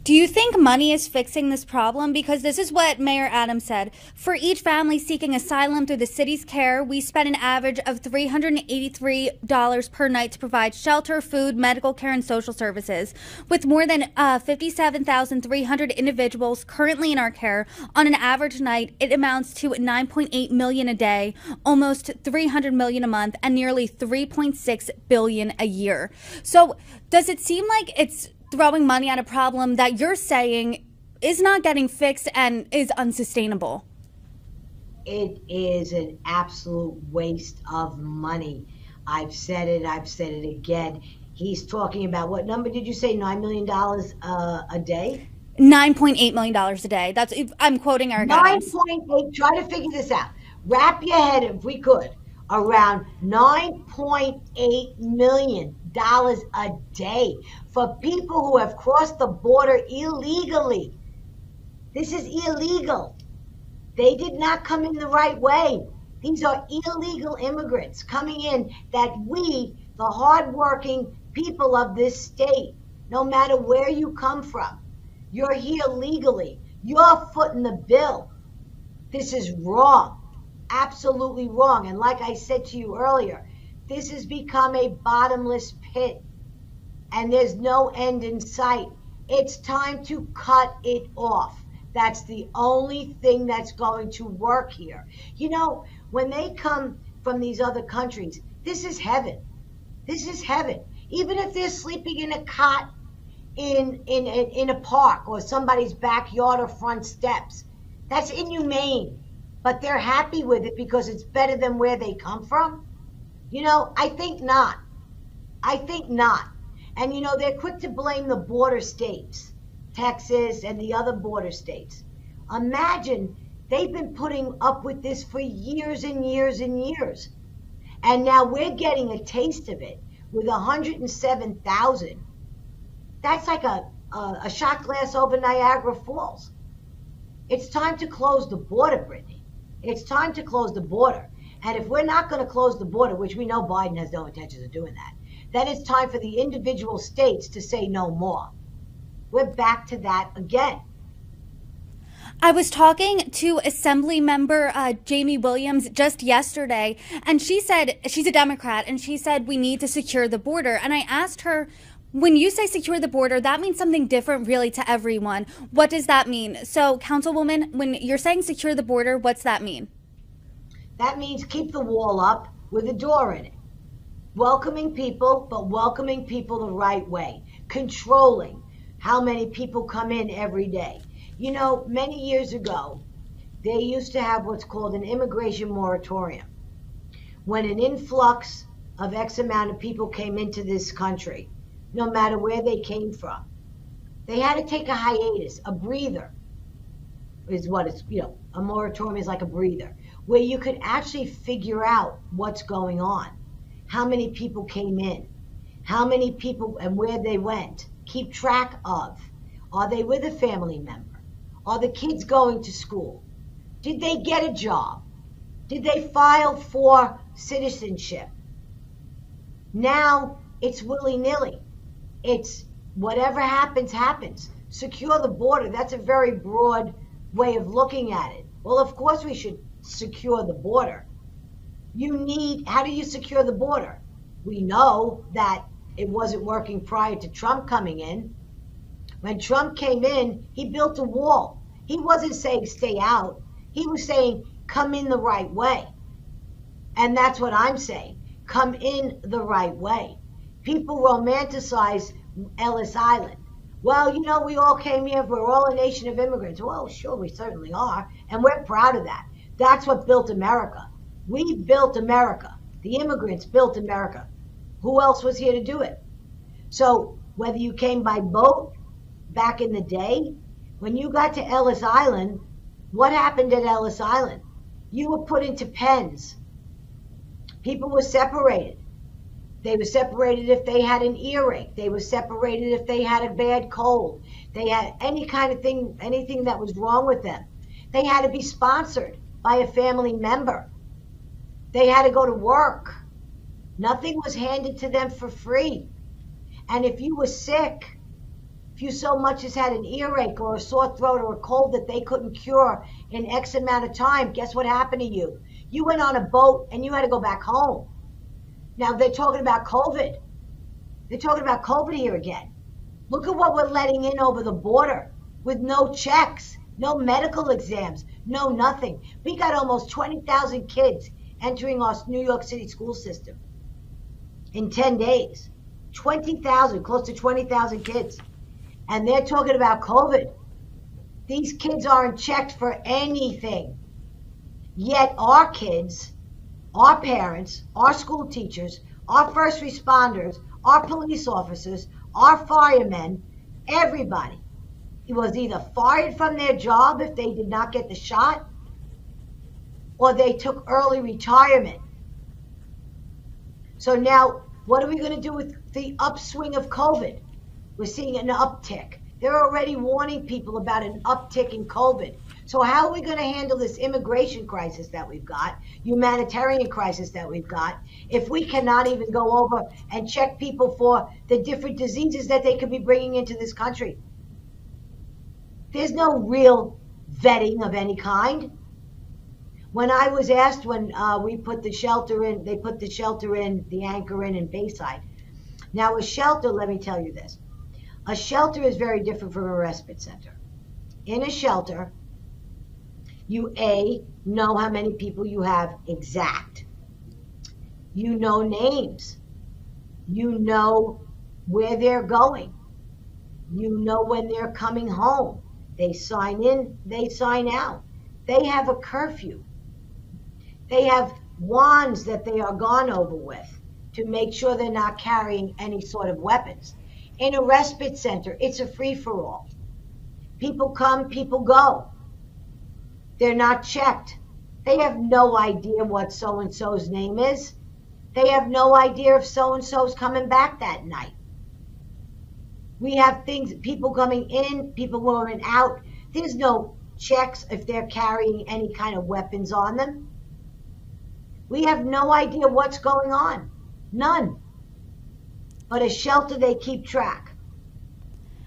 Do you think money is fixing this problem? Because this is what Mayor Adams said. For each family seeking asylum through the city's care, we spend an average of $383 per night to provide shelter, food, medical care, and social services. With more than 57,300 individuals currently in our care, on an average night, it amounts to 9.8 million a day, almost 300 million a month, and nearly 3.6 billion a year. So does it seem like it's throwing money at a problem that you're saying is not getting fixed and is unsustainable? It is an absolute waste of money. I've said it again. He's talking about, what number did you say? $9 million a day? $9.8 million a day. That's, I'm quoting our guidance. 9.8, try to figure this out. Wrap your head, if we could, around $9.8 million a day for people who have crossed the border illegally. This is illegal. They did not come in the right way. These are illegal immigrants coming in that we, the hardworking people of this state, no matter where you come from, you're here legally. You're footing the bill. This is wrong. Absolutely wrong. And like I said to you earlier, this has become a bottomless pit, and there's no end in sight. It's time to cut it off. That's the only thing that's going to work here. You know, when they come from these other countries, this is heaven. This is heaven. Even if they're sleeping in a cot in a park or somebody's backyard or front steps, that's inhumane. But they're happy with it because it's better than where they come from. You know, I think not. I think not. And, you know, they're quick to blame the border states, Texas and the other border states. Imagine they've been putting up with this for years and years and years. And now we're getting a taste of it with 107,000. That's like a shot glass over Niagara Falls. It's time to close the border, Brittany. It's time to close the border. And if we're not going to close the border, which we know Biden has no intentions of doing that, then it's time for the individual states to say no more. We're back to that again. I was talking to Assembly Member Jamie Williams just yesterday, and she said, she's a Democrat, and she said we need to secure the border. And I asked her, when you say secure the border, that means something different really to everyone. What does that mean? So, Councilwoman, when you're saying secure the border, what's that mean? That means keep the wall up with a door in it. Welcoming people, but welcoming people the right way. Controlling how many people come in every day. You know, many years ago, they used to have what's called an immigration moratorium. When an influx of X amount of people came into this country, no matter where they came from, they had to take a hiatus, a breather is what it's, you know, a moratorium is like a breather, where you could actually figure out what's going on, how many people came in, how many people and where they went, keep track of, are they with a family member? Are the kids going to school? Did they get a job? Did they file for citizenship? Now it's willy-nilly. It's whatever happens, happens. Secure the border. That's a very broad way of looking at it. Well, of course we should secure the border. How do you secure the border? We know that it wasn't working prior to Trump coming in. When Trump came in, he built a wall. He wasn't saying stay out. He was saying come in the right way. And that's what I'm saying. Come in the right way. People romanticize Ellis Island. Well, you know, we all came here, we're all a nation of immigrants. Well, sure, we certainly are. And we're proud of that. That's what built America. We built America. The immigrants built America. Who else was here to do it? So whether you came by boat back in the day, when you got to Ellis Island, what happened at Ellis Island? You were put into pens. People were separated. They were separated if they had an earache. They were separated if they had a bad cold. They had any kind of thing, anything that was wrong with them. They had to be sponsored by a family member. They had to go to work. Nothing was handed to them for free. And if you were sick, if you so much as had an earache or a sore throat or a cold that they couldn't cure in X amount of time, guess what happened to you? You went on a boat and you had to go back home. Now they're talking about COVID. They're talking about COVID here again. Look at what we're letting in over the border with no checks, no medical exams, no nothing. We got almost 20,000 kids entering our New York City school system in 10 days. 20,000, close to 20,000 kids. And they're talking about COVID. These kids aren't checked for anything. Yet our kids, our parents, our school teachers, our first responders, our police officers, our firemen, everybody was either fired from their job if they did not get the shot, or they took early retirement. So now, what are we going to do with the upswing of COVID? We're seeing an uptick. They're already warning people about an uptick in COVID. So how are we going to handle this immigration crisis that we've got, humanitarian crisis that we've got, if we cannot even go over and check people for the different diseases that they could be bringing into this country? There's no real vetting of any kind. When I was asked when we put the shelter in, they put the shelter in, the anchor in Bayside. Now a shelter, let me tell you this. A shelter is very different from a respite center. In a shelter, you know how many people you have exact. You know names. You know where they're going. You know when they're coming home. They sign in, they sign out. They have a curfew. They have wands that they are gone over with to make sure they're not carrying any sort of weapons. In a respite center, it's a free-for-all. People come, people go. They're not checked. They have no idea what so-and-so's name is. They have no idea if so-and-so's coming back that night. We have things, people coming in, people going out. There's no checks if they're carrying any kind of weapons on them. We have no idea what's going on. None. But a shelter, they keep track.